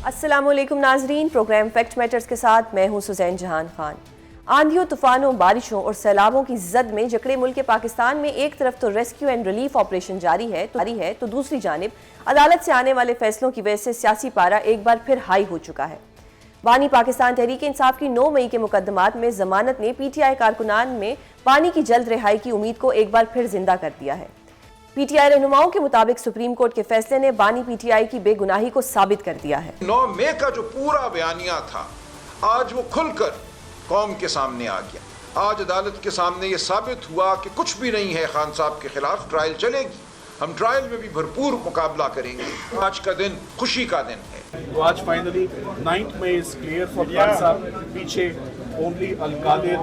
السلام علیکم ناظرین، پروگرام فیکٹ میٹرز کے ساتھ میں ہوں سزین جہان خان۔ آندھیوں، طوفانوں، بارشوں اور سیلابوں کی زد میں جکڑے ملک پاکستان میں ایک طرف تو ریسکیو اینڈ ریلیف آپریشن جاری ہے تو دوسری جانب عدالت سے آنے والے فیصلوں کی وجہ سے سیاسی پارہ ایک بار پھر ہائی ہو چکا ہے۔ بانی پاکستان تحریک انصاف کی 9 مئی کے مقدمات میں ضمانت نے پی ٹی آئی کارکنان میں بانی کی جلد رہائی کی امید کو ایک بار پھر زندہ کر دیا ہے۔ پی ٹی آئی رہنماؤں کے مطابق سپریم کورٹ کے فیصلے نے بانی پی ٹی آئی کی بے گناہی کو ثابت کر دیا ہے۔ 9 مئی کا جو پورا بیانیہ تھا آج وہ کھل کر قوم کے سامنے آ گیا۔ آج عدالت کے سامنے یہ ثابت ہوا کہ کچھ بھی نہیں ہے خان صاحب کے خلاف، ٹرائل چلے گی، ہم ٹرائل میں بھی بھرپور مقابلہ کریں گے۔ آج کا دن خوشی کا دن ہے۔ تو آج finally 9th May is clear for Khan صاحب، پیچھے only Qadir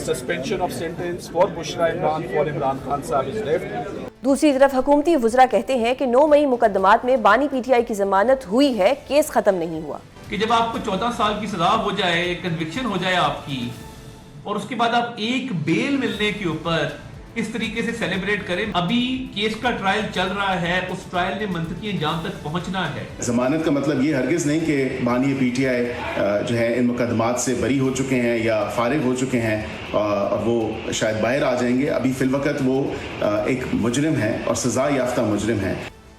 suspension of sentence for Bushra Imran for Imran Khan صاحب is left۔ دوسری طرف حکومتی وزراء کہتے ہیں کہ 9 مئی مقدمات میں بانی پی ٹی آئی کی ضمانت ہوئی ہے، کیس ختم نہیں ہوا۔ کہ جب آپ کو 14 سال کی سزا ہو جائے، کنوکشن ہو جائے آپ کی، اور اس کے بعد آپ ایک بیل ملنے کے اوپر اس طریقے سے سیلیبریٹ کریں۔ ابھی کیس کا ٹرائل چل رہا ہے، اس ٹرائل نے منطقی انجام تک پہنچنا ہے۔ ضمانت کا مطلب یہ ہرگز نہیں کہ بانی پی ٹی آئی جو ہے ان مقدمات سے بری ہو چکے ہیں یا فارغ ہو چکے ہیں اور وہ شاید باہر آ جائیں گے۔ ابھی فی الوقت وہ ایک مجرم ہے اور سزا یافتہ مجرم ہے۔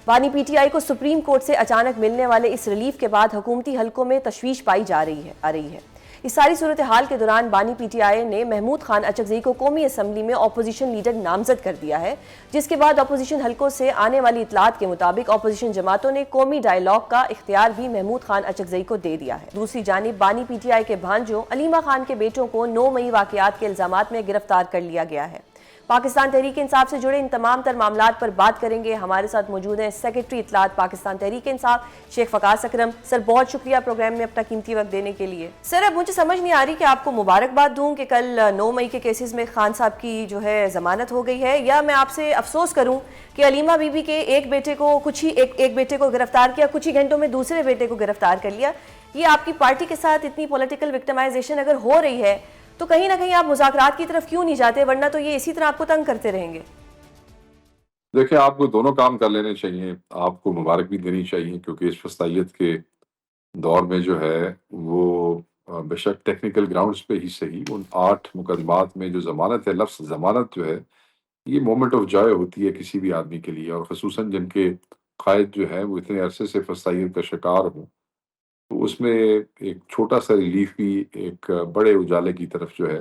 بانی پی ٹی آئی کو سپریم کورٹ سے اچانک ملنے والے اس ریلیف کے بعد حکومتی حلقوں میں تشویش پائی جا رہی ہے۔ اس ساری صورتحال کے دوران بانی پی ٹی آئی نے محمود خان اچکزئی کو قومی اسمبلی میں اپوزیشن لیڈر نامزد کر دیا ہے، جس کے بعد اپوزیشن حلقوں سے آنے والی اطلاعات کے مطابق اپوزیشن جماعتوں نے قومی ڈائیلاگ کا اختیار بھی محمود خان اچکزئی کو دے دیا ہے۔ دوسری جانب بانی پی ٹی آئی کے بھانجوں علیمہ خان کے بیٹوں کو 9 مئی واقعات کے الزامات میں گرفتار کر لیا گیا ہے۔ پاکستان تحریک انصاف سے جڑے ان تمام تر معاملات پر بات کریں گے۔ ہمارے ساتھ موجود ہیں سیکرٹری اطلاعات پاکستان تحریک انصاف شیخ فقاص اکرم۔ سر بہت شکریہ پروگرام میں اپنا قیمتی وقت دینے کے لیے۔ سر اب مجھے سمجھ نہیں آ رہی کہ آپ کو مبارکباد دوں کہ کل 9 مئی کے کیسز میں خان صاحب کی جو ہے ضمانت ہو گئی ہے، یا میں آپ سے افسوس کروں کہ علیمہ بی بی کے ایک بیٹے کو گرفتار کیا، کچھ ہی گھنٹوں میں دوسرے بیٹے کو گرفتار کر لیا۔ یہ آپ کی پارٹی کے ساتھ اتنی پولیٹیکل وکٹمائزیشن اگر ہو رہی ہے تو کہیں نہ کہیں آپ مذاکرات کی طرف کیوں نہیں جاتے، ورنہ تو یہ اسی طرح آپ کو تنگ کرتے رہیں گے۔ دیکھیں، آپ کو دونوں کام کر لینے چاہیے۔ آپ کو مبارک بھی دینی چاہیے کیونکہ اس وسطیت کے دور میں جو ہے وہ بے شک ٹیکنیکل گراؤنڈز پہ ہی صحیح، ان 8 مقدمات میں جو ضمانت ہے، لفظ ضمانت جو ہے یہ مومنٹ آف جوائے ہوتی ہے کسی بھی آدمی کے لیے، اور خصوصاً جن کے قائد جو ہے وہ اتنے عرصے سے فسطائیت کا شکار ہوں، تو اس میں ایک چھوٹا سا ریلیف بھی ایک بڑے اجالے کی طرف جو ہے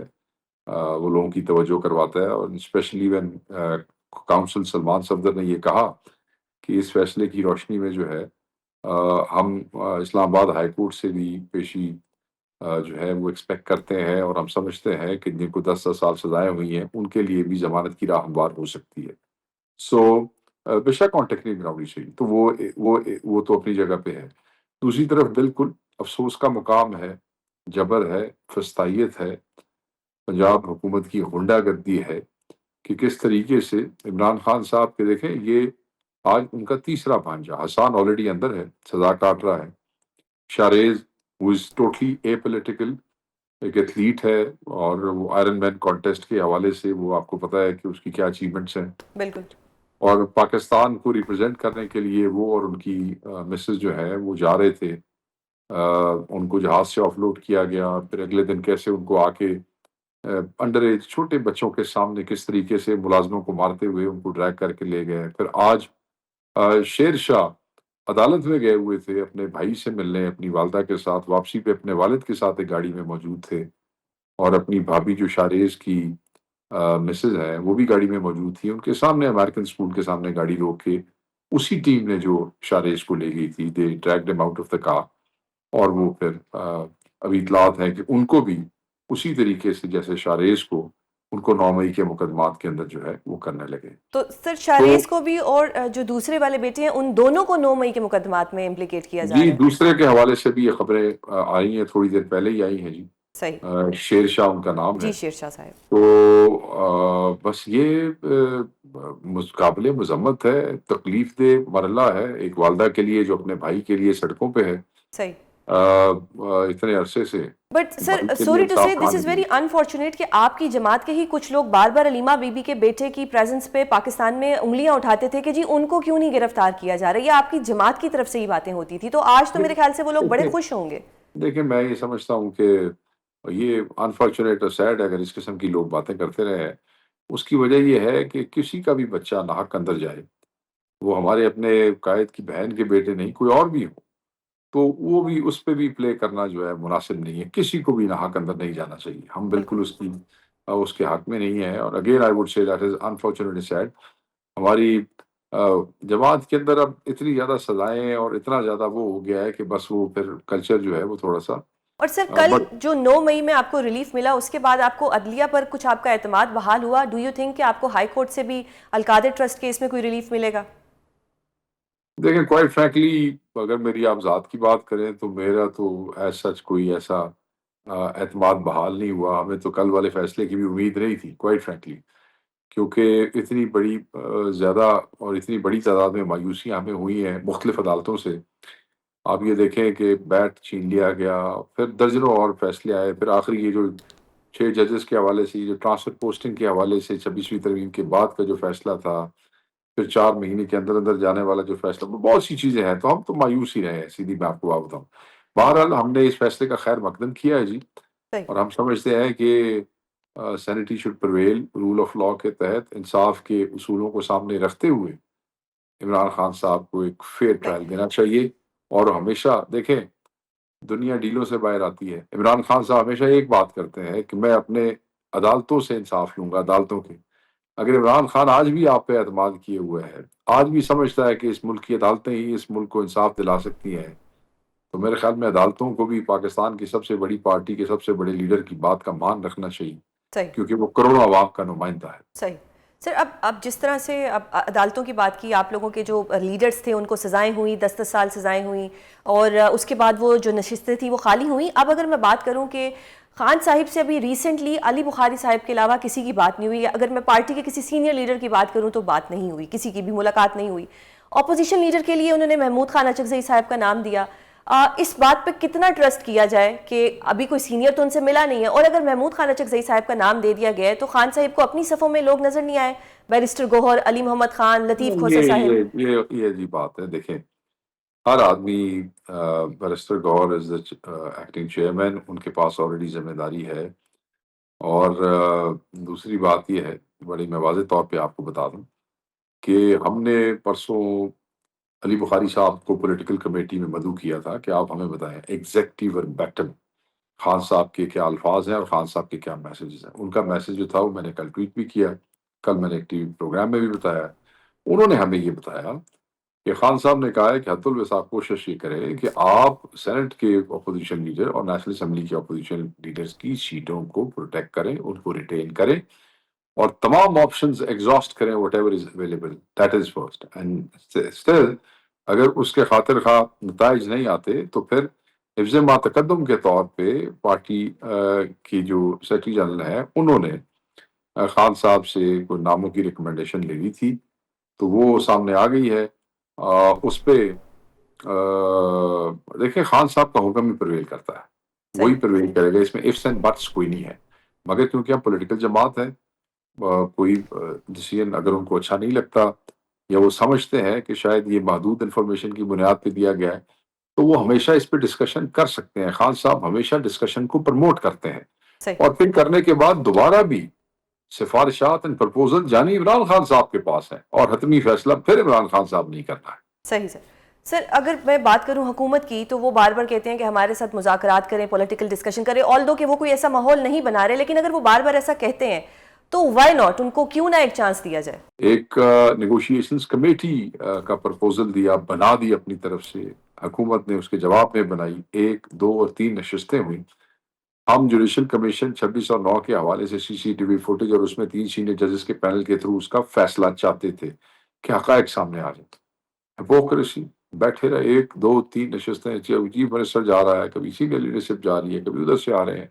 وہ لوگوں کی توجہ کرواتا ہے۔ اور especially when counsel Salman Safdar نے یہ کہا کہ اس فیصلے کی روشنی میں جو ہے ہم اسلام آباد ہائی کورٹ سے بھی پیشی جو ہے وہ ایکسپیکٹ کرتے ہیں، اور ہم سمجھتے ہیں کہ جن کو 10 سال سزائیں ہوئی ہیں ان کے لیے بھی ضمانت کی راہ ہموار ہو سکتی ہے۔ سو بے شک آن ٹیکنیکل گراؤنڈ ہی صحیح، تو وہ تو اپنی جگہ پہ ہے۔ دوسری طرف بالکل افسوس کا مقام ہے، جبر ہے، فسطائیت ہے، پنجاب حکومت کی غنڈہ گردی ہے کہ کس طریقے سے عمران خان صاحب کے دیکھیں، یہ آج ان کا تیسرا بھانجا حسان آلریڈی اندر ہے، سزا کاٹ رہا ہے۔ شاریز who is totally apolitical، ایک ایتھلیٹ ہے، اور وہ آئرن مین کانٹیسٹ کے حوالے سے وہ آپ کو پتہ ہے کہ اس کی کیا اچیومنٹس ہیں، بالکل، اور پاکستان کو ریپرزینٹ کرنے کے لیے وہ اور ان کی مسز جو ہے وہ جا رہے تھے، ان کو جہاز سے آف لوڈ کیا گیا، پھر اگلے دن کیسے ان کو آ کے انڈر ایج چھوٹے بچوں کے سامنے کس طریقے سے ملازموں کو مارتے ہوئے ان کو ڈریگ کر کے لے گئے۔ پھر آج شیر شاہ عدالت میں گئے ہوئے تھے اپنے بھائی سے ملنے، اپنی والدہ کے ساتھ واپسی پہ اپنے والد کے ساتھ ایک گاڑی میں موجود تھے، اور اپنی بھابھی جو شاریز کی مسز ہے وہ بھی گاڑی میں موجود تھی۔ ان کے سامنے امریکن اسکول کے سامنے گاڑی روک کے اسی ٹیم نے جو شاریز کو لے گئی تھی، دے ڈریگڈ ہم آؤٹ آف دا کار، اور وہ پھر ابھی اطلاعات ہیں کہ ان کو بھی اسی طریقے سے جیسے شاریز کو ان کو 9 مئی کے مقدمات کے اندر جو ہے وہ کرنے لگے۔ تو سر شاریز کو بھی اور جو دوسرے والے بیٹے ہیں ان دونوں کو 9 مئی کے مقدمات میں امپلیکیٹ کیا جا رہا جی، ہے؟ دوسرے کے حوالے سے بھی یہ خبریں آئی ہیں، تھوڑی دیر پہلے ہی آئی ہیں جی۔ صحیح، شیر شاہ ان کا نام ہے۔ جی شیر شاہ صاحب۔ تو بس یہ قابل مذمت ہے، تکلیف دہ مرحلہ ہے ایک والدہ کے لیے جو اپنے بھائی کے لیے سڑکوں پہ ہے۔ صحیح، اتنے عرصے سے بٹ سر ملک کے لیے سوری ٹو انصاف سے کہاں دس از نہیں ویری انفارچونیٹ کہ آپ کی جماعت کے ہی کچھ لوگ بار بار علیمہ بی بی کے بیٹے کی پریزنس پہ پاکستان میں انگلیاں اٹھاتے تھے کہ جی ان کو کیوں نہیں گرفتار کیا جا رہا ہے، یہ آپ کی جماعت کی طرف سے ہی باتیں ہوتی تھی، تو آج تو میرے خیال سے وہ لوگ بڑے خوش ہوں گے. دیکھیں میں یہ سمجھتا ہوں کہ یہ انفارچونیٹ اور سیڈ اگر اس قسم کی لوگ باتیں کرتے رہے، اس کی وجہ یہ ہے کہ کسی کا بھی بچہ ناحق اندر جائے، وہ ہمارے اپنے قائد کی بہن کے بیٹے نہیں، کوئی اور بھی ہو، تو وہ بھی اس پہ بھی پلے کرنا جو ہے مناسب نہیں ہے. کسی کو بھی ناحق اندر نہیں جانا چاہیے. ہم بالکل اس کے حق میں نہیں ہیں. اور again I would say that is unfortunately sad. ہماری جماعت کے اندر اب اتنی زیادہ سزائیں اور اتنا زیادہ وہ ہو گیا ہے کہ بس وہ پھر کلچر جو ہے وہ تھوڑا سا اور سر کل بٹ جو 9 مئی میں آپ کو ریلیف ملا، اس کے بعد آپ کو عدلیہ پر کچھ آپ کا اعتماد بحال ہوا؟ ڈو یو تھنک کہ آپ کو ہائی کورٹ سے بھی القادر ٹرسٹ کیس میں کوئی ریلیف ملے گا؟ دیکھیں کوائٹ فرینکلی اگر میری آپ ذات کی بات کریں تو میرا تو ایز سچ کوئی ایسا اعتماد بحال نہیں ہوا. ہمیں تو کل والے فیصلے کی بھی امید نہیں تھی کوائٹ فرینکلی، کیونکہ اتنی بڑی زیادہ اور اتنی بڑی تعداد میں مایوسیاں ہمیں ہوئی ہیں مختلف عدالتوں سے. آپ یہ دیکھیں کہ بیٹ چھین لیا گیا، پھر درجنوں اور فیصلے آئے، پھر آخری یہ جو 6 ججز کے حوالے سے، جو ٹرانسفر پوسٹنگ کے حوالے سے 26ویں ترمیم کے بعد کا جو فیصلہ تھا، پھر 4 مہینے کے اندر اندر جانے والا جو فیصلہ، بہت سی چیزیں ہیں. تو ہم تو مایوس ہی رہے ہیں، سیدھی میں آپ کو بات بتاؤں. بہرحال ہم نے اس فیصلے کا خیر مقدم کیا ہے جی، صحیح. اور ہم سمجھتے ہیں کہ sanity should prevail. Rule of law کے تحت انصاف کے اصولوں کو سامنے رکھتے ہوئے عمران خان صاحب کو ایک فیئر ٹرائل دینا چاہیے. اور ہمیشہ دیکھیں دنیا ڈیلوں سے باہر آتی ہے. عمران خان صاحب ہمیشہ ایک بات کرتے ہیں کہ میں اپنے عدالتوں سے انصاف لوں گا، عدالتوں کے. اگر عمران خان آج بھی آپ پہ اعتماد کیے ہوئے ہے، آج بھی سمجھتا ہے کہ اس ملک کی عدالتیں ہی اس ملک کو انصاف دلا سکتی ہیں، تو میرے خیال میں عدالتوں کو بھی پاکستان کی سب سے بڑی پارٹی کے سب سے بڑے لیڈر کی بات کا مان رکھنا چاہیے، صحیح. کیونکہ وہ کروڑوں عوام کا نمائندہ ہے. صحیح. سر اب جس طرح سے اب عدالتوں کی بات کی، آپ لوگوں کے جو لیڈرز تھے ان کو سزائیں ہوئیں، 10 سال سزائیں ہوئیں، اور اس کے بعد وہ جو نشستیں تھیں وہ خالی ہوئیں. اب اگر میں بات کروں کہ خان صاحب سے ابھی ریسنٹلی علی بخاری صاحب کے علاوہ کسی کی بات نہیں ہوئی، اگر میں پارٹی کے کسی سینئر لیڈر کی بات کروں تو بات نہیں ہوئی، کسی کی بھی ملاقات نہیں ہوئی. اپوزیشن لیڈر کے لیے انہوں نے محمود خان اچکزئی صاحب کا نام دیا. اس بات پہ کتنا ٹرسٹ کیا جائے کہ ابھی کوئی سینئر تو ان سے ملا نہیں ہے، اور اگر محمود خان اچکزئی صاحب کا نام دے دیا گیا ہے تو خان صاحب کو اپنی صفوں میں لوگ نظر نہیں آئے؟ بیرسٹر گوہر، علی محمد خان، لطیف کھوسا صاحب. یہ عجیب بات ہے. دیکھیں ہر آدمی barrister Gohar is acting chairman, ان کے پاس آلریڈی ذمہ داری ہے. اور دوسری بات یہ ہے، بڑی میں واضح طور پہ آپ کو بتا دوں کہ ہم نے پرسوں علی بخاری صاحب کو پولیٹیکل کمیٹی میں مدعو کیا تھا کہ آپ ہمیں بتائیں ایگزیکٹو وربیٹم خان صاحب کے کیا الفاظ ہیں اور خان صاحب کے کیا میسیجز ہیں. ان کا میسیج جو تھا وہ میں نے کل ٹویٹ بھی کیا، کل میں نے ایک ٹی وی پروگرام میں بھی بتایا. انہوں نے ہمیں یہ بتایا کہ خان صاحب نے کہا ہے کہ حد الوسع کوشش یہ کرے کہ آپ سینٹ کے اپوزیشن لیڈر اور نیشنل اسمبلی کے اپوزیشن لیڈرز کی سیٹوں کو پروٹیکٹ کریں، ان کو ریٹین کریں، اور تمام آپشنز ایگزاسٹ کریں what ever is available. That is first. And still اگر اس کے خاطر خواہ نتائج نہیں آتے تو پھر حفظ ما تقدم کے طور پہ پارٹی کی جو سیکرٹری جنرل ہیں انہوں نے خان صاحب سے کوئی ناموں کی ریکمنڈیشن لے لی تھی، تو وہ سامنے آ گئی ہے. اس پہ دیکھیں خان صاحب کا حکم ہی پرویل کرتا ہے، وہی پرویل کرے گا، اس میں ifs and buts کوئی نہیں ہے. مگر کیونکہ ہم پولیٹیکل جماعت ہے، کوئی ڈیسیژن اگر ان کو اچھا نہیں لگتا یا وہ سمجھتے ہیں کہ شاید یہ محدود انفارمیشن کی بنیاد پہ دیا گیا ہے، تو وہ ہمیشہ اس پہ ڈسکشن کر سکتے ہیں. خان صاحب ہمیشہ ڈسکشن کو پروموٹ کرتے ہیں، اور پھر کرنے کے بعد دوبارہ بھی سفارشات اینڈ پرپوزل جانی عمران خان صاحب کے پاس ہیں، اور حتمی فیصلہ پھر عمران خان صاحب نہیں کرنا ہے. صحیح سر اگر میں بات کروں حکومت کی تو وہ بار بار کہتے ہیں کہ ہمارے ساتھ مذاکرات کریں، پولیٹیکل ڈسکشن کریں، آلدو کہ وہ کوئی ایسا ماحول نہیں بنا رہے، لیکن اگر وہ بار بار ایسا کہتے ہیں تو وائی ناٹ، ان کو کیوں نہ ایک چانس دیا جائے؟ ایک نیگوشیشنز کمیٹی کا پرپوزل دیا، بنا دی اپنی طرف سے، حکومت نے اس کے جواب میں بنائی. 1، 2 اور 3 نشستیں ہوئیں. ہم جوڈیشل کمیشن 26 اور 9 کے حوالے سے CCTV فوٹیج اور اس میں 3 سینئر ججز کے پینل کے تھرو اس کا فیصلہ چاہتے تھے کہ حقائق سامنے آ جائیں. ہپوکریسی، بیٹھے رہے 1، 2، 3 نشستیں، چیف منسٹر جا رہا ہے، کبھی سینئر لیڈرشپ جا رہی ہے، کبھی ادھر سے آ رہے ہیں،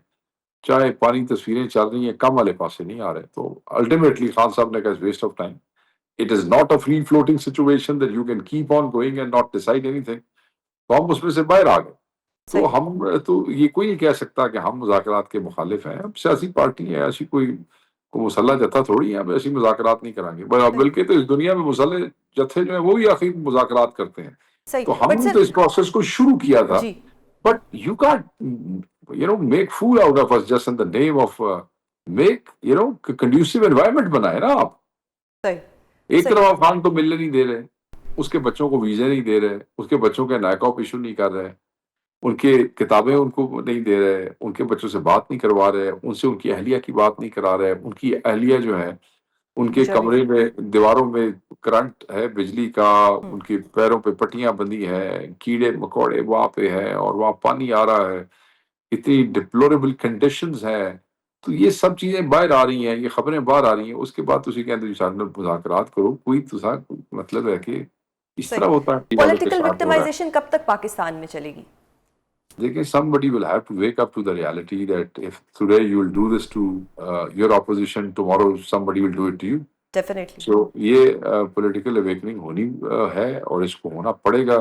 چاہے پانی تصویریں چل رہی ہیں، کم والے پاس سے نہیں آ رہے. تو الٹیمیٹلی خان صاحب نے کہا waste of time. It is not a free floating situation that you can keep on going and not decide anything. تو ہم اس میں سے باہر آ گئے. تو ہم تو یہ کوئی نہیں کہہ سکتا کہ ہم مذاکرات کے مخالف ہیں. اب سیاسی پارٹی ہے، ایسی کوئی مسلح جتھا تھوڑی ہے، اب ایسی مذاکرات نہیں کریں گے. بلکہ تو اس دنیا میں مسلح جتھے جو ہیں وہ بھی آخر مذاکرات کرتے ہیں. تو ہم نے تو اس پروسیس کو شروع کیا تھا. But you can't make fool out of اس just in the name of make conducive environment بنائے نا آپ. ایک طرف افغان تو ملنے نہیں دے رہے، اس کے بچوں کو ویزے نہیں دے رہے، اس کے بچوں کے نائکاپ ایشو نہیں کر رہے، ان کے کتابیں ان کو نہیں دے رہے، ان کے بچوں سے بات نہیں کروا رہے، ان سے ان کی اہلیہ کی بات نہیں کرا رہے. ان کی اہلیہ جو ہے ان کے کمرے میں دیواروں میں کرنٹ ہے بجلی کا، ان کے پیروں پہ پٹیاں بندھی ہیں، کیڑے مکوڑے وہاں پہ ہیں اور وہاں پانی آ رہا ہے، اتنی ڈپلوریبل کنڈیشنز ہیں. تو یہ سب چیزیں باہر آ رہی ہیں، یہ خبریں باہر آ رہی ہیں. اس کے بعد تسی کہتے ہیں مذاکرات کرو، کوئی تسا مطلب ہے کہ اس طرح ہوتا ہے. پولیٹیکل وکٹمائزیشن کب تک پاکستان میں چلے گی؟ دیکھیں somebody will have to wake up to the reality that if today you will do this to your opposition, tomorrow somebody will do it to you. Definitely. So یہ political awakening ہونی ہے اور اس کو ہونا پڑے گا،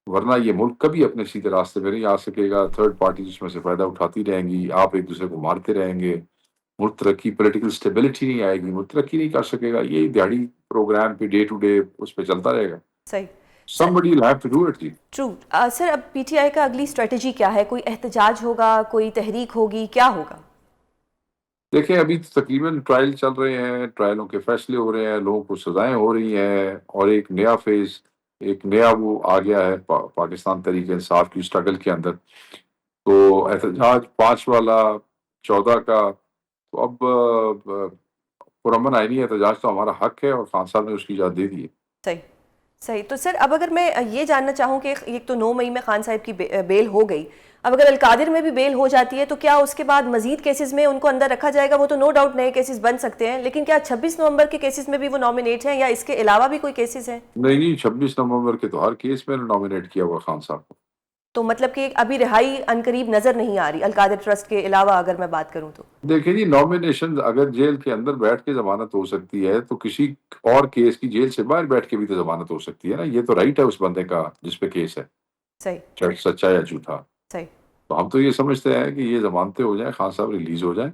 ورنہ یہ ملک کبھی اپنے سیدھے راستے پہ نہیں آ سکے گا. تھرڈ پارٹی جس میں سے فائدہ اٹھاتی رہیں گی، آپ ایک دوسرے کو مارتے رہیں گے، ملک ترقی پولیٹیکل اسٹیبلٹی نہیں آئے گی، ملک ترقی نہیں کر سکے گا. یہ دیہڑی پروگرام پہ ڈے ٹو ڈے اس پہ چلتا رہے گا. صحیح. Somebody will have to do it. True. سر اب پی ٹی آئی کا اگلی اسٹریٹجی کیا ہے؟ کوئی احتجاج ہوگا، کوئی تحریک ہوگی، کیا ہوگا؟ دیکھیں ابھی تقریباً ٹرائل چل رہے ہیں، ٹرائلوں کے فیصلے ہو رہے ہیں، لوگوں کو سزائیں ہو رہی ہیں، اور ایک نیا فیز، ایک نیا وہ آ گیا ہے پاکستان تحریک انصاف کی اسٹرگل کے اندر. تو احتجاج 5 والا 14 کا، تو اب پرامن آئینی احتجاج تو ہمارا حق ہے اور خان صاحب نے اس کی اجازت دے دی ہے. صحیح. تو سر اب اگر میں یہ جاننا چاہوں کہ ایک تو 9 مئی میں خان صاحب کی بیل ہو گئی، اب اگر القادر میں بھی بیل ہو جاتی ہے تو کیا اس کے بعد مزید کیسز میں ان کو اندر رکھا جائے گا؟ وہ تو نو ڈاؤٹ نئے کیسز بن سکتے ہیں، لیکن کیا 26 نومبر کے کیسز میں بھی وہ نامینیٹ ہیں یا اس کے علاوہ بھی کوئی کیسز ہیں؟ نہیں، 26 نومبر کے تو ہر کیس میں نامینیٹ کیا ہوا خان صاحب کو. تو مطلب کہ ابھی رہائی عنقریب نظر نہیں آ رہی القادر ٹرسٹ کے علاوہ اگر میں بات کروں تو؟ دیکھیں جی، نامینیشن اگر جیل کے اندر بیٹھ کے ضمانت ہو سکتی ہے تو کسی اور کیس کی جیل سے باہر بیٹھ کے بھی تو ضمانت ہو سکتی ہے نا. یہ تو رائٹ ہے اس بندے کا جس پہ کیس ہے، صحیح، چاہے سچا یا جھوٹا. صحیح. تو ہم تو یہ سمجھتے ہیں کہ یہ ضمانتیں ہو جائیں، خان صاحب ریلیز ہو جائیں،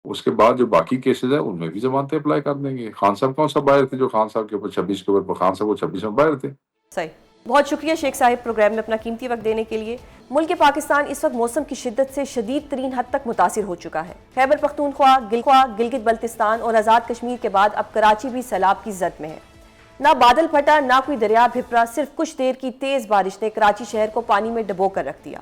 اس کے بعد جو باقی کیسز ہیں ان میں بھی ضمانتیں اپلائی کر دیں گے. خان صاحب کون سا باہر تھے جو خان صاحب کے اوپر 26 کے اوپر خان صاحب کو 26 میں باہر تھے. صحیح. بہت شکریہ شیخ صاحب پروگرام میں اپنا قیمتی وقت دینے کے لیے. ملک پاکستان اس وقت موسم کی شدت سے شدید ترین حد تک متاثر ہو چکا ہے. خیبر پختونخوا، گلگت بلتستان اور آزاد کشمیر کے بعد اب کراچی بھی سیلاب کی زد میں ہے. نہ بادل پھٹا، نہ کوئی دریا بھپرا، صرف کچھ دیر کی تیز بارش نے کراچی شہر کو پانی میں ڈبو کر رکھ دیا.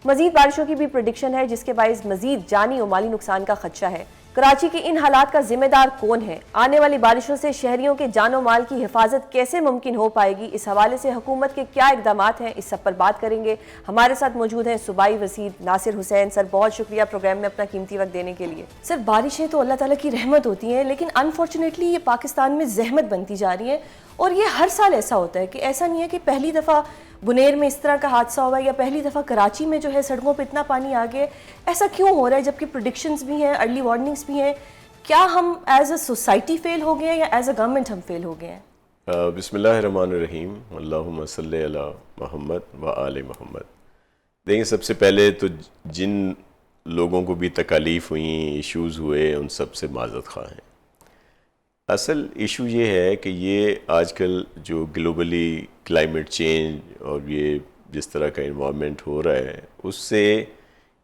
مزید بارشوں کی بھی پریڈکشن ہے جس کے باعث مزید جانی و مالی نقصان کا خدشہ ہے. کراچی کے ان حالات کا ذمہ دار کون ہے؟ آنے والی بارشوں سے شہریوں کے جان و مال کی حفاظت کیسے ممکن ہو پائے گی؟ اس حوالے سے حکومت کے کیا اقدامات ہیں؟ اس سب پر بات کریں گے. ہمارے ساتھ موجود ہیں صوبائی وزیر ناصر حسین. سر بہت شکریہ پروگرام میں اپنا قیمتی وقت دینے کے لیے. سر بارشیں تو اللہ تعالیٰ کی رحمت ہوتی ہیں، لیکن انفارچونیٹلی یہ پاکستان میں زحمت بنتی جا رہی ہے، اور یہ ہر سال ایسا ہوتا ہے کہ ایسا نہیں ہے کہ پہلی دفعہ بنیر میں اس طرح کا حادثہ ہوا یا پہلی دفعہ کراچی میں جو ہے سڑکوں پہ اتنا پانی آ گیا. ایسا کیوں ہو رہا ہے جبکہ پریڈکشنز بھی ہیں، ارلی وارننگز بھی ہیں؟ کیا ہم ایز اے سوسائٹی فیل ہو گئے ہیں یا ایز اے گورنمنٹ ہم فیل ہو گئے ہیں؟ بسم اللہ الرحمن الرحیم. اللہم صلی علی محمد و آل محمد. دیکھیں سب سے پہلے تو جن لوگوں کو بھی تکالیف ہوئیں، ایشوز ہوئے، ان سب سے معذرت خواہ ہیں. اصل ایشو یہ ہے کہ یہ آج کل جو گلوبلی کلائمیٹ چینج اور یہ جس طرح کا انوائرمنٹ ہو رہا ہے، اس سے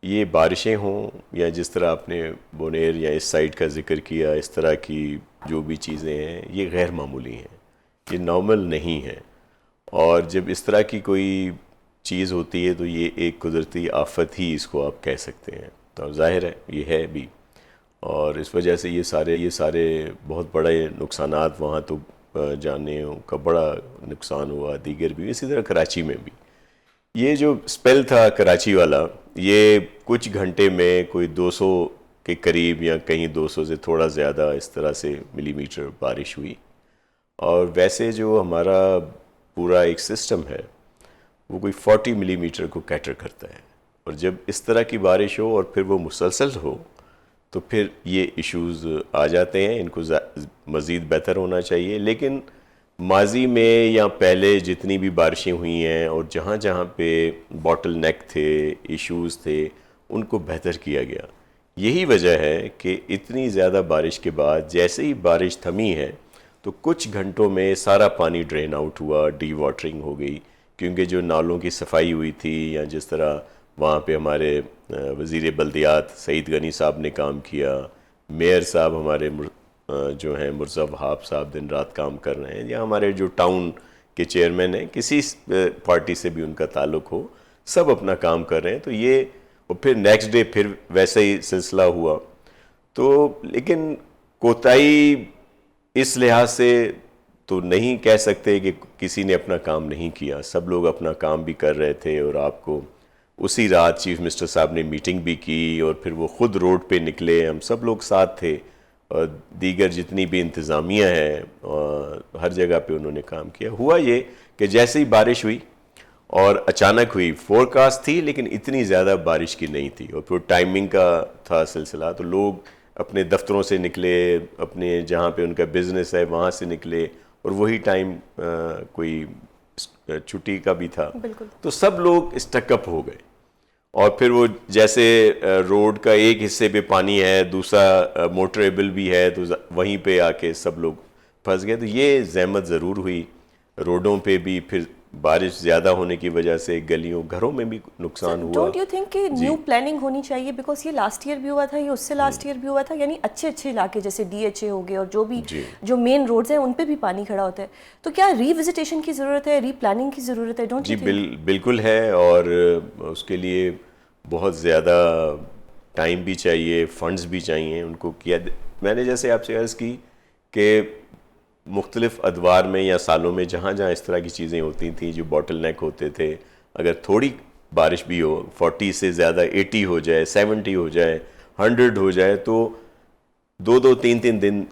یہ بارشیں ہوں یا جس طرح آپ نے بونیر یا اس سائٹ کا ذکر کیا، اس طرح کی جو بھی چیزیں ہیں یہ غیر معمولی ہیں، یہ نارمل نہیں ہیں. اور جب اس طرح کی کوئی چیز ہوتی ہے تو یہ ایک قدرتی آفت ہی اس کو آپ کہہ سکتے ہیں. اور ظاہر ہے یہ ہے بھی، اور اس وجہ سے یہ سارے بہت بڑے نقصانات وہاں تو جانے کا بڑا نقصان ہوا، دیگر بھی اسی طرح کراچی میں بھی. یہ جو سپیل تھا کراچی والا، یہ کچھ گھنٹے میں کوئی 200 کے قریب یا کہیں 200 سے تھوڑا زیادہ اس طرح سے ملی میٹر بارش ہوئی. اور ویسے جو ہمارا پورا ایک سسٹم ہے وہ کوئی 40 ملی میٹر کو کیٹر کرتا ہے، اور جب اس طرح کی بارش ہو اور پھر وہ مسلسل ہو تو پھر یہ ایشوز آ جاتے ہیں. ان کو مزید بہتر ہونا چاہیے، لیکن ماضی میں یا پہلے جتنی بھی بارشیں ہوئی ہیں اور جہاں جہاں پہ باٹل نیک تھے، ایشوز تھے، ان کو بہتر کیا گیا. یہی وجہ ہے کہ اتنی زیادہ بارش کے بعد جیسے ہی بارش تھمی ہے تو کچھ گھنٹوں میں سارا پانی ڈرین آؤٹ ہوا، ڈی واٹرنگ ہو گئی، کیونکہ جو نالوں کی صفائی ہوئی تھی یا جس طرح وہاں پہ ہمارے وزیر بلدیات سعید غنی صاحب نے کام کیا، میئر صاحب ہمارے جو ہیں مرزا وہاب صاحب دن رات کام کر رہے ہیں، یا ہمارے جو ٹاؤن کے چیئرمین ہیں کسی پارٹی سے بھی ان کا تعلق ہو، سب اپنا کام کر رہے ہیں. تو یہ اور پھر نیکسٹ ڈے پھر ویسا ہی سلسلہ ہوا. تو لیکن کوتاہی اس لحاظ سے تو نہیں کہہ سکتے کہ کسی نے اپنا کام نہیں کیا، سب لوگ اپنا کام بھی کر رہے تھے. اور آپ کو اسی رات چیف منسٹر صاحب نے میٹنگ بھی کی اور پھر وہ خود روڈ پہ نکلے، ہم سب لوگ ساتھ تھے، اور دیگر جتنی بھی انتظامیہ ہیں ہر جگہ پہ انہوں نے کام کیا. ہوا یہ کہ جیسے ہی بارش ہوئی اور اچانک ہوئی، فور کاسٹ تھی لیکن اتنی زیادہ بارش کی نہیں تھی، اور پھر ٹائمنگ کا تھا سلسلہ، تو لوگ اپنے دفتروں سے نکلے، اپنے جہاں پہ ان کا بزنس ہے وہاں سے نکلے، اور وہی ٹائم کوئی چھٹی کا بھی تھا، تو سب لوگ اسٹک اپ ہو گئے. اور پھر وہ جیسے روڈ کا ایک حصے پہ پانی ہے، دوسرا موٹریبل بھی ہے، تو وہیں پہ آ کے سب لوگ پھنس گئے. تو یہ زحمت ضرور ہوئی روڈوں پہ بھی، پھر بارش زیادہ ہونے کی وجہ سے گلیوں گھروں میں بھی نقصان ہوا. ڈونٹ یو تھنک کہ نیو پلاننگ ہونی چاہیے؟ بیکاز یہ لاسٹ ایئر بھی ہوا تھا، یہ اس سے لاسٹ ایئر بھی ہوا تھا، یعنی اچھے علاقے جیسے ڈی ایچ اے ہو گئے اور جو بھی جو مین روڈز ہیں ان پہ بھی پانی کھڑا ہوتا ہے. تو کیا ری وزیٹیشن کی ضرورت ہے، ری پلاننگ کی ضرورت ہے؟ Don't you think? جی بالکل ہے، اور اس کے لیے بہت زیادہ ٹائم بھی چاہیے، فنڈز بھی چاہیے. ان کو کیا میں نے جیسے آپ سے عرض کی کہ مختلف ادوار میں یا سالوں میں جہاں جہاں اس طرح کی چیزیں ہوتی تھیں، جو باٹل نیک ہوتے تھے، اگر تھوڑی بارش بھی ہو، 40 سے زیادہ 80 ہو جائے، 70 ہو جائے، 100 ہو جائے، تو 2-3 دن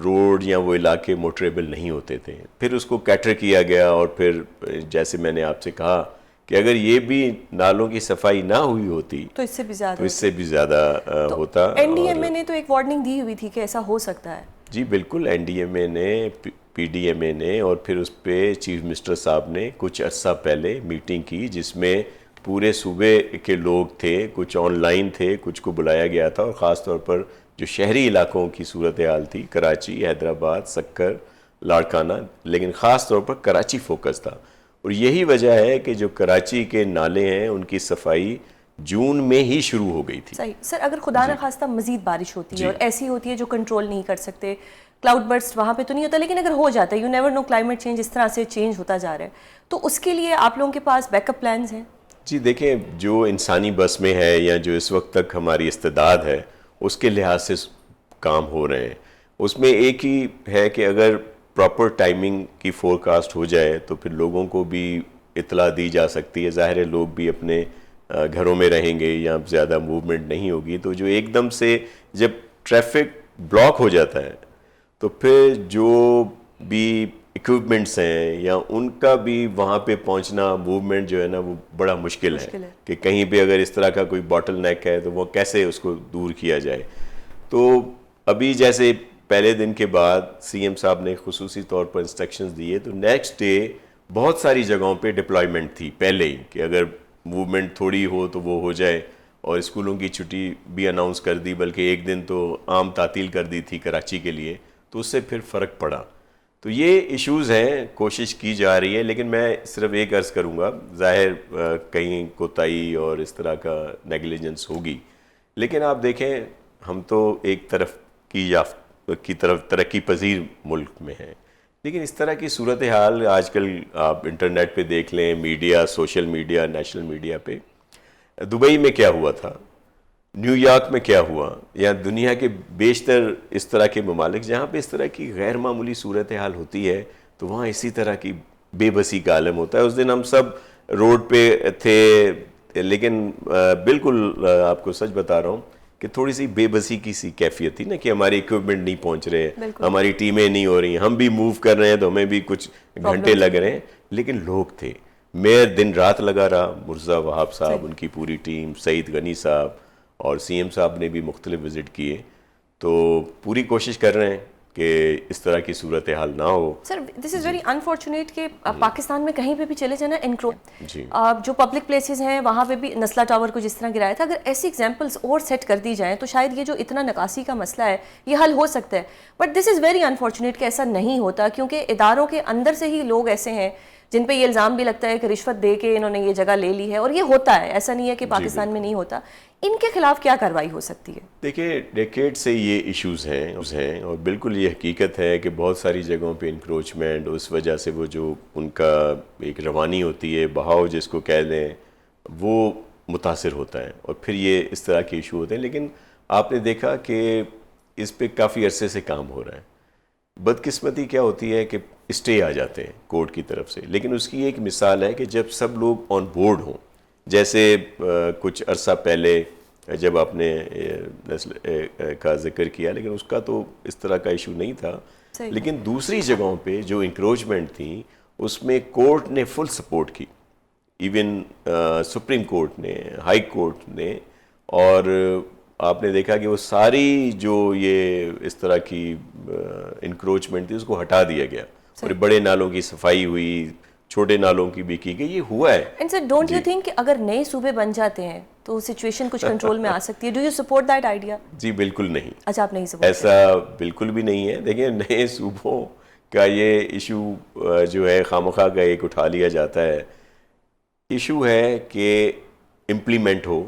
روڈ یا وہ علاقے موٹریبل نہیں ہوتے تھے. پھر اس کو کیٹر کیا گیا، اور پھر جیسے میں نے آپ سے کہا کہ اگر یہ بھی نالوں کی صفائی نہ ہوئی ہوتی تو اس سے بھی زیادہ ہوتا. این ڈی ایم اے نے تو ایک وارننگ دی ہوئی تھی کہ ایسا ہو سکتا ہے. جی بالکل، این ڈی ایم اے نے، پی ڈی ایم اے نے، اور پھر اس پہ چیف منسٹر صاحب نے کچھ عرصہ پہلے میٹنگ کی، جس میں پورے صوبے کے لوگ تھے، کچھ آن لائن تھے، کچھ کو بلایا گیا تھا، اور خاص طور پر جو شہری علاقوں کی صورتحال تھی، کراچی، حیدرآباد، سکر، لاڑکانہ، لیکن خاص طور پر کراچی فوکس تھا. اور یہی وجہ ہے کہ جو کراچی کے نالے ہیں ان کی صفائی جون میں ہی شروع ہو گئی تھی. صحیح سر. اگر خدا نہ خواستہ مزید بارش ہوتی ہے اور ایسی ہوتی ہے جو کنٹرول نہیں کر سکتے، کلاؤڈ برسٹ وہاں پہ تو نہیں ہوتا، لیکن اگر ہو جاتا ہے، you never know, climate change اس طرح سے چینج ہوتا جا رہا ہے، تو اس کے لیے آپ لوگوں کے پاس بیک اپ پلانز ہیں؟ جی دیکھیں، جو انسانی بس میں ہے یا جو اس وقت تک ہماری استعداد ہے اس کے لحاظ سے کام ہو رہے ہیں. اس میں ایک ہی ہے کہ اگر پراپر ٹائمنگ کی فور کاسٹ ہو جائے تو پھر لوگوں کو بھی اطلاع دی جا سکتی ہے. ظاہر ہے لوگ بھی اپنے گھروں میں رہیں گے یا زیادہ موومنٹ نہیں ہوگی، تو جو ایک دم سے جب ٹریفک بلاک ہو جاتا ہے تو پھر جو بھی ایکوپمنٹس ہیں یا ان کا بھی وہاں پہ پہنچنا، موومنٹ جو ہے نا وہ بڑا مشکل ہے کہ کہیں پہ اگر اس طرح کا کوئی باٹل نیک ہے تو وہ کیسے اس کو دور کیا جائے. تو ابھی جیسے پہلے دن کے بعد سی ایم صاحب نے خصوصی طور پر انسٹرکشنز دیے، تو نیکسٹ ڈے بہت ساری جگہوں پہ ڈپلائمنٹ تھی پہلے ہی کہ اگر موومنٹ تھوڑی ہو تو وہ ہو جائے. اور اسکولوں کی چھٹی بھی اناؤنس کر دی، بلکہ ایک دن تو عام تعطیل کر دی تھی کراچی کے لیے، تو اس سے پھر فرق پڑا. تو یہ ایشوز ہیں، کوشش کی جا رہی ہے، لیکن میں صرف ایک عرض کروں گا، ظاہر کہیں کوتاہی اور اس طرح کا نیگلیجنس ہوگی، لیکن آپ دیکھیں ہم تو ایک طرف کی طرف ترقی پذیر ملک میں ہیں، لیکن اس طرح کی صورتحال آج کل آپ انٹرنیٹ پہ دیکھ لیں، media, social media, national media پہ، دبئی میں کیا ہوا تھا، نیو یارک میں کیا ہوا، یا دنیا کے بیشتر اس طرح کے ممالک جہاں پہ اس طرح کی غیر معمولی صورتحال ہوتی ہے تو وہاں اسی طرح کی بے بسی کا عالم ہوتا ہے. اس دن ہم سب روڈ پہ تھے، لیکن بالکل آپ کو سچ بتا رہا ہوں کہ تھوڑی سی بے بسی کی سی کیفیت تھی نا، کہ ہمارے ایکوپمنٹ نہیں پہنچ رہے، ہماری ٹیمیں نہیں ہو رہی، ہم بھی موو کر رہے ہیں تو ہمیں بھی کچھ گھنٹے لگ رہے ہیں، لیکن لوگ تھے. میئر دن رات لگا رہا، مرزا وہاب صاحب، ان کی پوری ٹیم، سعید غنی صاحب اور سی ایم صاحب نے بھی مختلف وزٹ کیے، تو پوری کوشش کر رہے ہیں کہ اس طرح کی صورتحال نہ ہو. سر دس از ویری انفارچونیٹ کہ پاکستان میں کہیں پہ بھی چلے جانا جی جو پبلک پلیسز ہیں وہاں پہ بھی نسلا ٹاور کو جس طرح گرایا تھا، اگر ایسی ایگزامپلس اور سیٹ کر دی جائیں تو شاید یہ جو اتنا نکاسی کا مسئلہ ہے یہ حل ہو سکتا ہے. But this is very unfortunate کہ ایسا نہیں ہوتا، کیونکہ اداروں کے اندر سے ہی لوگ ایسے ہیں جن پہ یہ الزام بھی لگتا ہے کہ رشوت دے کے انہوں نے یہ جگہ لے لی ہے، اور یہ ہوتا ہے، ایسا نہیں ہے کہ پاکستان میں نہیں ہوتا. ان کے خلاف کیا کارروائی ہو سکتی ہے؟ دیکھیں ڈیکیڈ سے یہ ایشوز ہیں اور بالکل یہ حقیقت ہے کہ بہت ساری جگہوں پہ انکروچمنٹ، اس وجہ سے وہ جو ان کا ایک روانی ہوتی ہے، بہاؤ جس کو کہہ دیں، وہ متاثر ہوتا ہے اور پھر یہ اس طرح کے ایشو ہوتے ہیں. لیکن آپ نے دیکھا کہ اس پہ کافی عرصے سے کام ہو رہا ہے. بدقسمتی کیا ہوتی ہے کہ اسٹے آ جاتے ہیں کورٹ کی طرف سے، لیکن اس کی ایک مثال ہے کہ جب سب لوگ آن بورڈ ہوں، جیسے کچھ عرصہ پہلے جب آپ نے کا ذکر کیا، لیکن اس کا تو اس طرح کا ایشو نہیں تھا. لیکن دوسری جگہوں پہ جو انکروچمنٹ تھیں اس میں کورٹ نے فل سپورٹ کی، ایون سپریم کورٹ نے، ہائی کورٹ نے، اور آپ نے دیکھا کہ وہ ساری جو یہ اس طرح کی انکروچمنٹ تھی اس کو ہٹا دیا گیا اور بڑے نالوں کی صفائی ہوئی، چھوٹے نالوں کی بھی کی گئی. یہ ہوا ہے. And sir don't you think کہ اگر نئے صوبے بن جاتے ہیں تو سچویشن کچھ کنٹرول میں آ سکتی ہے؟ Do you support that idea? جی بالکل نہیں. اچھا آپ نہیں سپورٹ؟ ایسا بالکل بھی نہیں ہے. دیکھیں نئے صوبوں کا یہ ایشو جو ہے خامخواہ کا ایک اٹھا لیا جاتا ہے. ایشو ہے کہ امپلیمنٹ ہو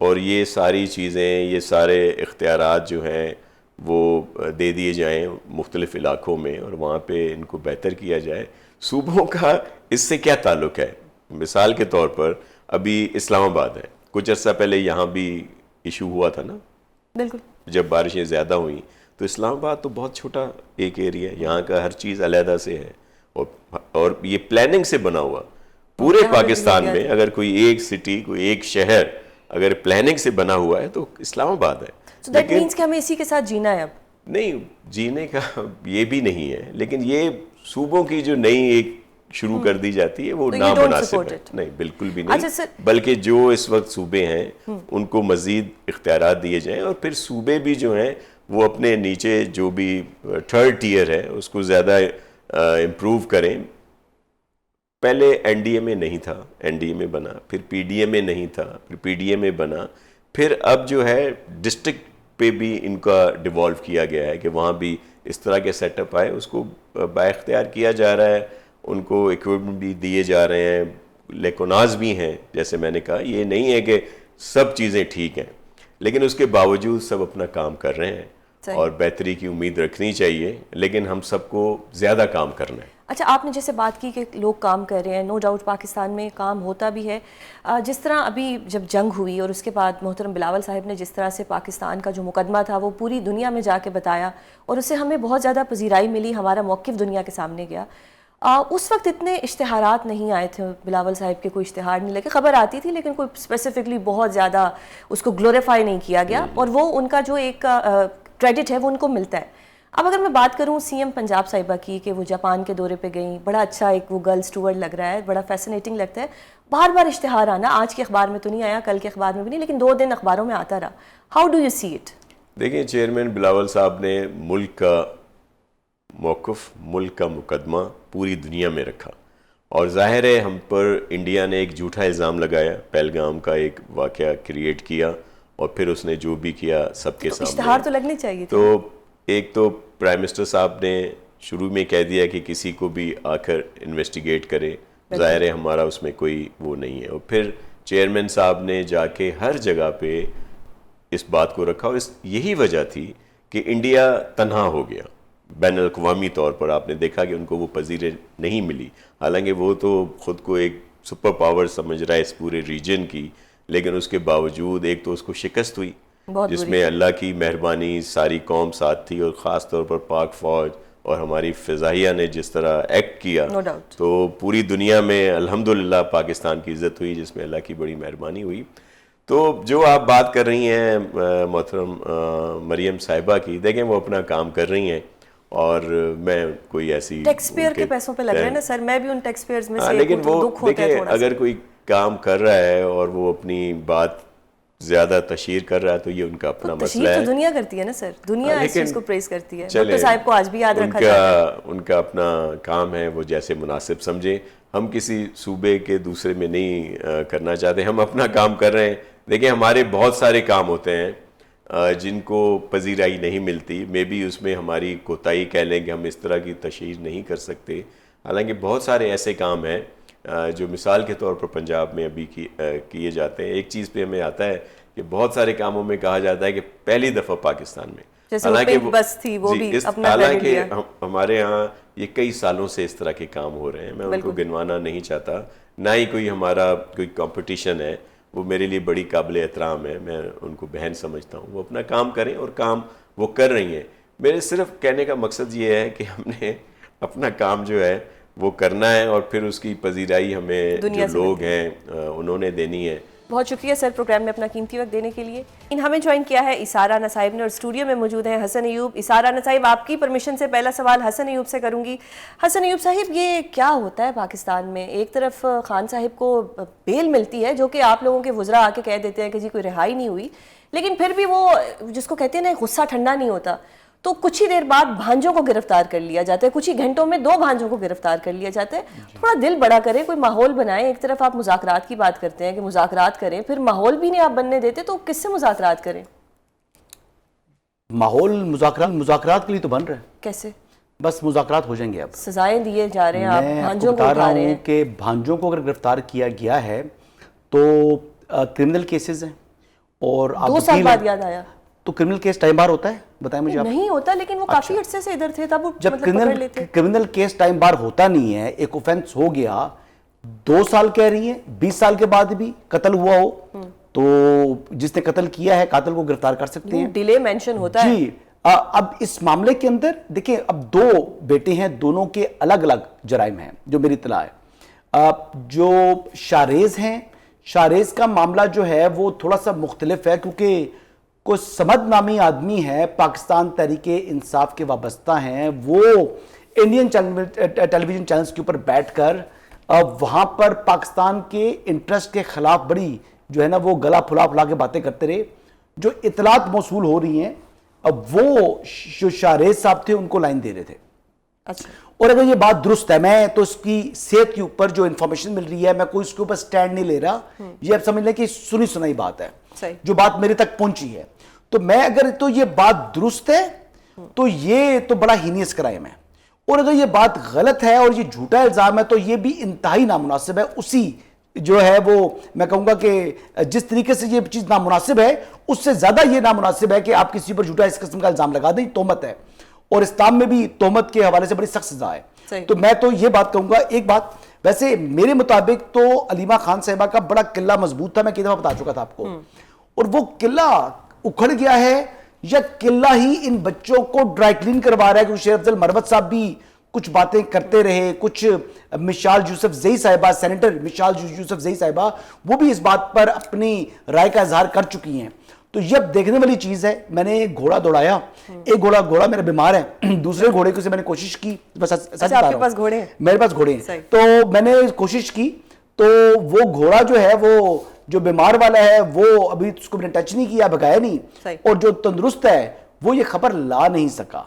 اور یہ ساری چیزیں، یہ سارے اختیارات جو ہیں وہ دے دیے جائیں مختلف علاقوں میں اور وہاں پہ ان کو بہتر کیا جائے. صوبوں کا اس سے کیا تعلق ہے؟ مثال کے طور پر ابھی اسلام آباد ہے، کچھ عرصہ پہلے یہاں بھی ایشو ہوا تھا نا، بالکل، جب بارشیں زیادہ ہوئیں تو اسلام آباد تو بہت چھوٹا ایک ایریا ہے، یہاں کا ہر چیز علیحدہ سے ہے اور یہ پلاننگ سے بنا ہوا. پورے پاکستان میں اگر کوئی ایک سٹی، کوئی ایک شہر اگر پلاننگ سے بنا ہوا ہے تو اسلام آباد ہے. So that means کہ ہمیں اسی کے ساتھ جینا ہے. اب نہیں جینے کا یہ بھی نہیں ہے، لیکن یہ صوبوں کی جو نئی ایک شروع کر دی جاتی ہے وہ نامناسب ہے. نہیں بالکل بھی نہیں، بلکہ جو اس وقت صوبے ہیں ان کو مزید اختیارات دیے جائیں اور پھر صوبے بھی جو ہیں وہ اپنے نیچے جو بھی تھرڈ ٹیئر ہے اس کو زیادہ امپروو کریں. پہلے این ڈی اے میں نہیں تھا، این ڈی اے میں بنا، پھر پی ڈی اے میں نہیں تھا، پھر پی ڈی اے میں بنا، پھر اب جو ہے ڈسٹرکٹ پہ بھی ان کا ڈیوالو کیا گیا ہے کہ وہاں بھی اس طرح کے سیٹ اپ آئے، اس کو بااختیار کیا جا رہا ہے، ان کو اکوپمنٹ بھی دیے جا رہے ہیں، لیکوناز بھی ہیں. جیسے میں نے کہا یہ نہیں ہے کہ سب چیزیں ٹھیک ہیں، لیکن اس کے باوجود سب اپنا کام کر رہے ہیں اور بہتری کی امید رکھنی چاہیے، لیکن ہم سب کو زیادہ کام کرنا ہے. اچھا آپ نے جیسے بات کی کہ لوگ کام کر رہے ہیں، نو ڈاؤٹ پاکستان میں کام ہوتا بھی ہے. جس طرح ابھی جب جنگ ہوئی اور اس کے بعد محترم بلاول صاحب نے جس طرح سے پاکستان کا جو مقدمہ تھا وہ پوری دنیا میں جا کے بتایا اور اس سے ہمیں بہت زیادہ پذیرائی ملی، ہمارا موقف دنیا کے سامنے گیا. اس وقت اتنے اشتہارات نہیں آئے تھے، بلاول صاحب کے کوئی اشتہار نہیں لگے، خبر آتی تھی لیکن کوئی اسپیسیفکلی بہت زیادہ اس کو گلوریفائی نہیں کیا گیا اور وہ ان کا جو ایک کریڈٹ ہے وہ ان کو ملتا ہے. اب اگر میں بات کروں سی ایم پنجاب صاحبہ کی کہ وہ جاپان کے دورے پہ گئیں، بڑا اچھا ایک وہ گرلز ٹور لگ رہا ہے، بڑا فیسنیٹنگ لگتا ہے. بار بار اشتہار آنا، آج کے اخبار میں تو نہیں آیا، کل کے اخبار میں بھی نہیں، لیکن 2 دن اخباروں میں آتا رہا. How do you see it? دیکھیں چیئرمین بلاول صاحب نے ملک کا موقف، ملک کا مقدمہ پوری دنیا میں رکھا اور ظاہر ہے ہم پر انڈیا نے ایک جھوٹا الزام لگایا، پہلگام کا ایک واقعہ کریٹ کیا اور پھر اس نے جو بھی کیا سب کے سامنے. اشتہار تو لگنے چاہیے. تو ایک تو پرائم منسٹر صاحب نے شروع میں کہہ دیا کہ کسی کو بھی آ کر انویسٹیگیٹ کرے، ظاہر ہے ہمارا اس میں کوئی وہ نہیں ہے. اور پھر چیئرمین صاحب نے جا کے ہر جگہ پہ اس بات کو رکھا اور یہی وجہ تھی کہ انڈیا تنہا ہو گیا بین الاقوامی طور پر. آپ نے دیکھا کہ ان کو وہ پذیرے نہیں ملی، حالانکہ وہ تو خود کو ایک سپر پاور سمجھ رہا ہے اس پورے ریجن کی، لیکن اس کے باوجود ایک تو اس کو شکست ہوئی جس میں اللہ کی مہربانی ساری قوم ساتھ تھی اور خاص طور پر پاک فوج اور ہماری فضائیہ نے جس طرح ایکٹ کیا تو پوری دنیا میں الحمدللہ پاکستان کی عزت ہوئی، جس میں اللہ کی بڑی مہربانی ہوئی. تو جو آپ بات کر رہی ہیں محترم مریم صاحبہ کی، دیکھیں وہ اپنا کام کر رہی ہیں اور میں کوئی ایسی ٹیکس پیئر کے پیسوں پہ لگ رہے ہیں نا سر، میں بھی ان ٹیکس پیئرز میں سے لیکن وہ دیکھیں اگر کوئی کام کر رہا ہے اور وہ اپنی بات زیادہ تشہیر کر رہا ہے تو یہ ان کا اپنا مسئلہ تشہیر ہے. تو دنیا کرتی ہے نا سر, دنیا اس لیکن چیز کو پریز کرتی ہے, چلیں, بھٹو صاحب کو آج بھی یاد رکھا جاتا ہے. ان کا اپنا کام ہے, وہ جیسے مناسب سمجھیں. ہم کسی صوبے کے دوسرے میں نہیں کرنا چاہتے, ہم اپنا کام کر رہے ہیں. دیکھیں ہمارے بہت سارے کام ہوتے ہیں جن کو پذیرائی نہیں ملتی, مے بی اس میں ہماری کوتاہی کہہ لیں کہ ہم اس طرح کی تشہیر نہیں کر سکتے. حالانکہ بہت سارے ایسے کام ہیں جو مثال کے طور پر پنجاب میں ابھی کیے جاتے ہیں. ایک چیز پہ ہمیں آتا ہے کہ بہت سارے کاموں میں کہا جاتا ہے کہ پہلی دفعہ پاکستان میں, حالانکہ بس تھی وہ بھی اپنا حالانکہ ہمارے ہاں یہ کئی سالوں سے اس طرح کے کام ہو رہے ہیں. میں ان کو گنوانا نہیں چاہتا, نہ ہی کوئی ہمارا کوئی کمپٹیشن ہے. وہ میرے لیے بڑی قابل احترام ہے, میں ان کو بہن سمجھتا ہوں. وہ اپنا کام کریں اور کام وہ کر رہی ہیں. میرے صرف کہنے کا مقصد یہ ہے کہ ہم نے اپنا کام جو ہے وہ کرنا ہے اور پھر اس کی پذیرائی ہمیں جو لوگ ہیں انہوں نے دینی ہے. بہت شکریہ سر پروگرام میں اپنا قیمتی وقت دینے کے لیے. ہمیں جوائن کیا ہے اسارہ رانا صاحب نے اور اسٹوڈیو میں موجود ہیں حسن ایوب. اسارہ رانا صاحب, آپ کی پرمیشن سے پہلا سوال حسن ایوب سے کروں گی. حسن ایوب صاحب, یہ کیا ہوتا ہے پاکستان میں؟ ایک طرف خان صاحب کو بیل ملتی ہے جو کہ آپ لوگوں کے وزراء آ کے کہہ دیتے ہیں کہ جی کوئی رہائی نہیں ہوئی, لیکن پھر بھی وہ جس کو کہتے ہیں نا غصہ ٹھنڈا نہیں ہوتا, تو کچھ ہی دیر بعد بھانجوں کو گرفتار کر لیا جاتا ہے. کچھ ہی گھنٹوں میں 2 بھانجوں کو گرفتار کر لیا جاتا ہے. تھوڑا دل بڑا کریں, کوئی ماحول بنائیں. ایک طرف آپ مذاکرات کی بات کرتے ہیں کہ مذاکرات کریں, پھر ماحول بھی نہیں آپ بننے دیتے, تو کس سے مذاکرات کریں؟ ماحول مذاکرات کے لیے تو بن رہا ہے. کیسے؟ بس مذاکرات ہو جائیں گے. اب سزائیں دیے جا رہے ہیں, آپ بھانجوں کو بتا رہا اٹھا رہے ہیں. ہوں کہ بھانجوں کو اگر گرفتار کیا گیا ہے تو کرمنل کیسز ہیں, اور 2 سال بعد یاد آیا تو کرمنل کیس ٹائم بار ہوتا ہے, بتائیں مجھے آپ. نہیں ہوتا, لیکن وہ کافی عرصے سے ادھر تھے, تب وہ جب کرمنل کیس ٹائم بار ہوتا نہیں ہے, ایک اوفینس ہو گیا 2 سال کہہ رہی ہیں, 20 سال کے بعد بھی قتل ہوا ہو تو جس نے قتل کیا ہے قاتل کو گرفتار کر سکتے ہیں. ڈیلے مینشن ہوتا ہے. جی, اب اس معاملے کے اندر دیکھیں, اب 2 بیٹے ہیں, دونوں کے الگ الگ جرائم ہیں جو میری اطلاع ہے. جو شاریز ہیں, شاریز کا معاملہ جو ہے وہ تھوڑا سا مختلف ہے, کیونکہ کوئی سمد نامی آدمی ہے, پاکستان تحریک انصاف کے وابستہ ہیں, وہ انڈین ٹیلی ویژن چینلز کے اوپر بیٹھ کر وہاں پر پاکستان کے انٹرسٹ کے خلاف بڑی جو ہے نا وہ گلا پھلا پھلا کے باتیں کرتے رہے. جو اطلاعات موصول ہو رہی ہیں, اب وہ جو شاریز صاحب تھے ان کو لائن دے رہے تھے. اچھا, اور اگر یہ بات درست ہے, میں تو اس کی صحت کے اوپر جو انفارمیشن مل رہی ہے, میں کوئی اس کے اوپر سٹینڈ نہیں لے رہا, یہ اب سمجھ لیں کہ سنی سنائی بات ہے جو بات میرے تک پہنچی ہے. تو میں اگر تو یہ بات درست ہے تو یہ تو بڑا ہینیس کرائم ہے, اور اگر یہ بات غلط ہے اور یہ جھوٹا الزام ہے تو یہ بھی انتہائی نامناسب ہے. اسی جو ہے وہ میں کہوں گا کہ جس طریقے سے یہ چیز نامناسب ہے, اس سے زیادہ یہ نامناسب ہے کہ آپ کسی پر جھوٹا اس قسم کا الزام لگا دیں. تہمت ہے, اور اسلام میں بھی تہمت کے حوالے سے بڑی سخت سزا ہے. تو میں تو یہ بات کہوں گا, ایک بات ویسے میرے مطابق تو علیمہ خان صاحبہ کا بڑا قلعہ مضبوط تھا, میں کئی دفعہ بتا چکا تھا آپ کو, اور وہ قلعہ اکھڑ گیا ہے یا قلعہ ہی ان بچوں کو ڈرائی کلین کروا رہا ہے. کیونکہ شیر افضل مروت صاحب بھی کچھ باتیں کرتے رہے, کچھ مشال یوسف زئی صاحبہ, سینیٹر مشال یوسف زئی صاحبہ, وہ بھی اس بات پر اپنی رائے کا اظہار کر چکی ہیں. تو یہ اب دیکھنے والی چیز ہے. میں نے ایک گھوڑا دوڑایا, ایک گھوڑا میرا بیمار ہے, دوسرے گھوڑے کو سے میں نے کوشش کی, آپ کے پاس گھوڑے ہیں؟ میرے پاس گھوڑے ہیں. تو میں نے کوشش کی, تو وہ گھوڑا جو ہے وہ جو بیمار والا ہے وہ ابھی اس کو میں نے ٹچ نہیں کیا, بھگایا نہیں, اور جو تندرست ہے وہ یہ خبر لا نہیں سکا,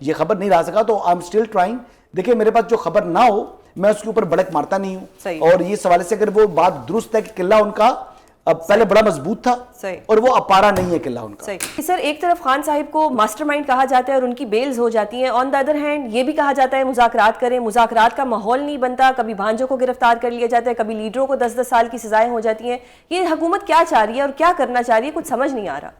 یہ خبر نہیں لا سکا. تو آئی ایم اسٹل ٹرائنگ. دیکھیں میرے پاس جو خبر نہ ہو میں اس کے اوپر بڑک مارتا نہیں ہوں, اور یہ سوالے سے اگر وہ بات درست ہے کہ قلعہ ان کا پہلے بڑا مضبوط تھا اور وہ اپارا نہیں ہے قلعہ ان کا. سر, ایک طرف خان صاحب کو ماسٹر مائنڈ کہا جاتا ہے اور ان کی بیلز ہو جاتی ہیں, آن دا ادر ہینڈ یہ بھی کہا جاتا ہے مذاکرات کریں, مذاکرات کا ماحول نہیں بنتا, کبھی بھانجوں کو گرفتار کر لیا جاتا ہے, کبھی لیڈروں کو 10-10 سال کی سزائیں ہو جاتی ہیں. یہ حکومت کیا چاہ رہی ہے اور کیا کرنا چاہ رہی ہے, کچھ سمجھ نہیں آ رہا.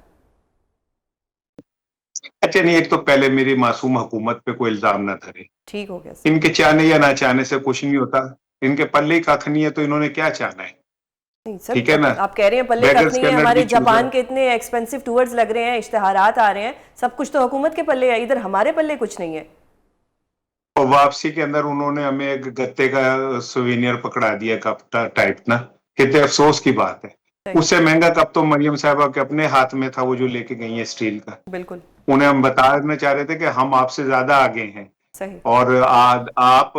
اچھا نہیں, ایک تو پہلے میری معصوم حکومت پہ کوئی الزام نہ دھرے. ٹھیک ہو گیا. ان کے چاہنے یا نہ چاہنے سے کچھ نہیں ہوتا, ان کے پلے ہی کھ نہیں ہے تو انہوں نے کیا چاہنا ہے. ٹھیک ہے نا, آپ کہہ رہے ہیں پلے کھ نہیں ہے, ہمارے جاپان کے اتنے ایکسپینسو ٹورز لگ رہے ہیں, اشتہارات آ رہے ہیں, سب کچھ تو حکومت کے پلے ہے, ادھر ہمارے پلے کچھ نہیں ہے. اور واپسی کے اندر انہوں نے ہمیں ایک گتے کا سوینئر پکڑا دیا, کپ ٹائپ نا, کتنے افسوس کی بات ہے. اس سے مہنگا کپ تو مریم صاحبہ کے اپنے ہاتھ میں تھا, وہ جو لے کے گئی ہیں اسٹیل کا. بالکل, انہیں ہم بتانا چاہ رہے تھے کہ ہم آپ سے زیادہ آگے ہیں, صحیح, اور آپ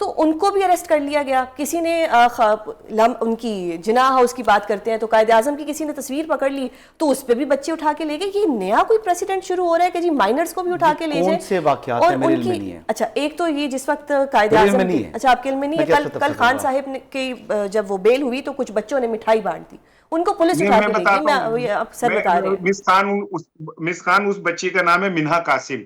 تو ان کو بھی اریسٹ کر لیا گیا. کسی نے ان کی جناح ہاؤس کی بات کرتے ہیں تو قائد اعظم کی کسی نے تصویر پکڑ لی تو اس پہ بھی بچے اٹھا کے لے گئے. یہ نیا کوئی پریسیڈنٹ شروع ہو رہا ہے کہ جی مائنرز کو بھی اٹھا کے لے جائیں. کون سے واقعات ہیں میرے علم میں نہیں ہے. اچھا ایک تو یہ جس وقت قائد اعظم, اچھا آپ کے علم میں نہیں ہے, کل خان صاحب کی جب وہ بیل ہوئی تو کچھ بچوں نے مٹھائی بانٹ دی, ان کو پولیس اٹھا کے لے گئی. آپ سر بتا رہے ہیں مس خان اس بچی کا نام ہے منہا قاسم,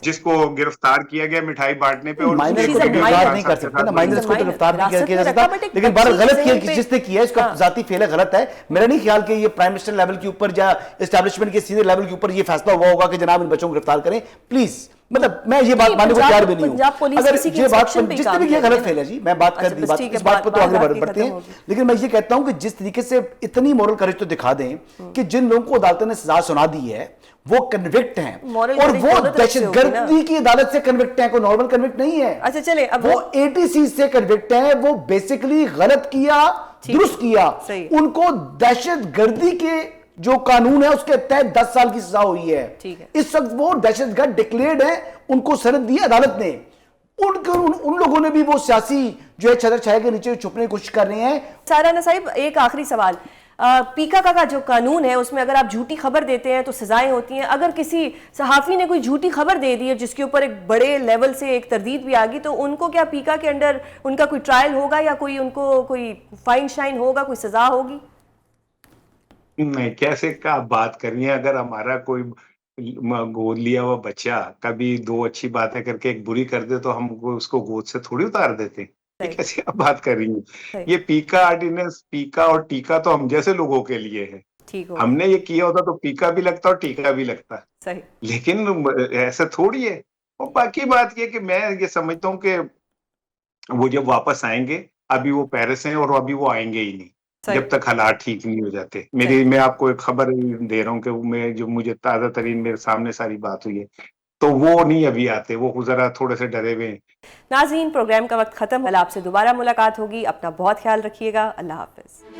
جس کو گرفتار کیا گیا مٹھائی بانٹنے پہ. مائنر کو گرفتار نہیں کر سکتے نا, مائنرز کو گرفتار نہیں کیا جا سکتا, لیکن بہرحال غلط کیا جس نے کیا ہے اس کا ذاتی فعل غلط ہے. میرا نہیں خیال کہ یہ پرائم منسٹر لیول کے اوپر یا اسٹیبلشمنٹ کے سینئر لیول کے اوپر یہ فیصلہ ہوا ہوگا کہ جناب ان بچوں کو گرفتار کریں پلیز. مطلب میں یہ بات ماننے کو تیار بھی نہیں ہوں. اگر یہ بات جس نے بھی یہ غلط فعل ہے جی, میں بات کر دی, اس بات پر تو آگے بڑھتے ہیں, لیکن میں یہ کہتا ہوں کہ جس طریقے سے اتنی مورل کریج تو دکھا دیں کہ جن لوگوں کو عدالتوں نے سزا سنا دی ہے وہ کنوکٹ ہیں, اور وہ دہشت گردی کی عدالت سے کنوکٹ ہیں, کوئی نارمل کنوکٹ نہیں ہے. اچھا چلے وہ ATC سے کنوکٹ ہیں, وہ بیسیکلی غلط کیا درست کیا, ان کو دہشت گردی کے جو قانون ہے اس کے تحت 10 سال کی سزا ہوئی ہے. اس وقت وہ دہشت گرد ڈکلیئرڈ ہیں, ان کو سند دی عدالت نے. ان لوگوں نے بھی وہ سیاسی جو ہے چھتر چھائے کے نیچے چھپنے کی کوشش کر رہے ہیں. سارانہ صاحب ایک آخری سوال, پیکا کا جو قانون ہے اس میں اگر آپ جھوٹی خبر دیتے ہیں تو سزائیں ہوتی ہیں. اگر کسی صحافی نے کوئی جھوٹی خبر دے دی ہے جس کے اوپر ایک بڑے لیول سے ایک تردید بھی آ گئی تو ان کو کیا پیکا کے انڈر ان کا کوئی ٹرائل ہوگا یا کوئی ان کو کوئی فائن شائن ہوگا, کوئی سزا ہوگی؟ نہیں, کیسے کا بات کر رہی ہیں. اگر ہمارا کوئی گود لیا ہوا بچہ کبھی 2 اچھی باتیں کر کے ایک بری کر دے تو ہم اس کو گود سے تھوڑی اتار دیتے. کیسے آپ بات کر رہی ہیں؟ یہ پیکا آرڈیننس, پیکا اور ٹیکا تو ہم جیسے لوگوں کے لیے ہے. ہم نے یہ کیا ہوتا تو پیکا بھی لگتا اور ٹیکا بھی لگتا, لیکن ایسا تھوڑی ہے. اور باقی بات یہ کہ میں یہ سمجھتا ہوں کہ وہ جب واپس آئیں گے, ابھی وہ پیرس ہیں اور ابھی وہ آئیں گے ہی نہیں جب تک حالات ٹھیک نہیں ہو جاتے. میں آپ کو ایک خبر دے رہا ہوں کہ جو مجھے تازہ ترین میرے سامنے ساری بات ہوئی ہے, تو وہ نہیں ابھی آتے, وہ ذرا تھوڑے سے ڈرے ہوئے ہیں. ناظرین پروگرام کا وقت ختم, کل آپ سے دوبارہ ملاقات ہوگی, اپنا بہت خیال رکھیے گا, اللہ حافظ.